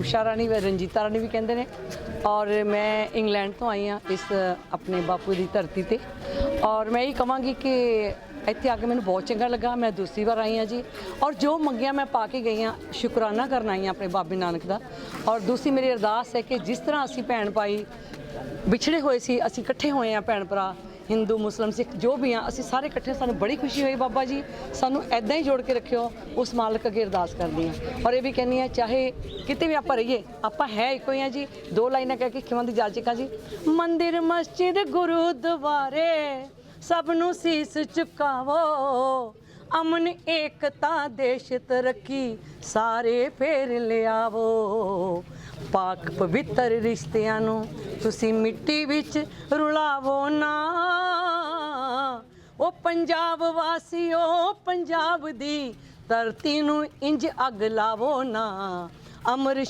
उषा राणी व रंजीता राणी भी कहते हैं। और मैं इंग्लैंड तो आई हाँ इस अपने बापू की धरती ते, और मैं यही कहांगी कि ਇੱਥੇ ਆ ਕੇ ਮੈਨੂੰ बहुत चंगा लगा। मैं दूसरी बार आई हाँ जी, और जो मंगिया मैं पा के गई हाँ, शुकराना करना आई हाँ अपने बाबे नानक का। और दूसरी मेरी अरदास है कि जिस तरह असी भैन भाई विछड़े हुए सी, असी इकट्ठे होए हैं भैन भरा, हिंदू मुस्लिम सिख जो भी हाँ, असी सारे इकट्ठे, सानू बड़ी खुशी हुई। बाबा जी सानू ऐदा ही जोड़ के रखियो, उस मालक अगे अरदास करदी हाँ। और ये भी कहनी है चाहे किते भी आप रहिए, आप है एक ही हाँ जी। दो लाइना कह के खिवां दी जाचिका जी। मंदिर मस्जिद गुरुद्वारे सबनू शीस झुकावो, अमन एकता देश तरक्की सारे फेर लियावो। पाक पवित्र रिश्तियां नू तुसी मिट्टी विच रुलावो ना, ओ पंजाब वासियो पंजाब दी धरती नू इंज अग लावो ना। अमर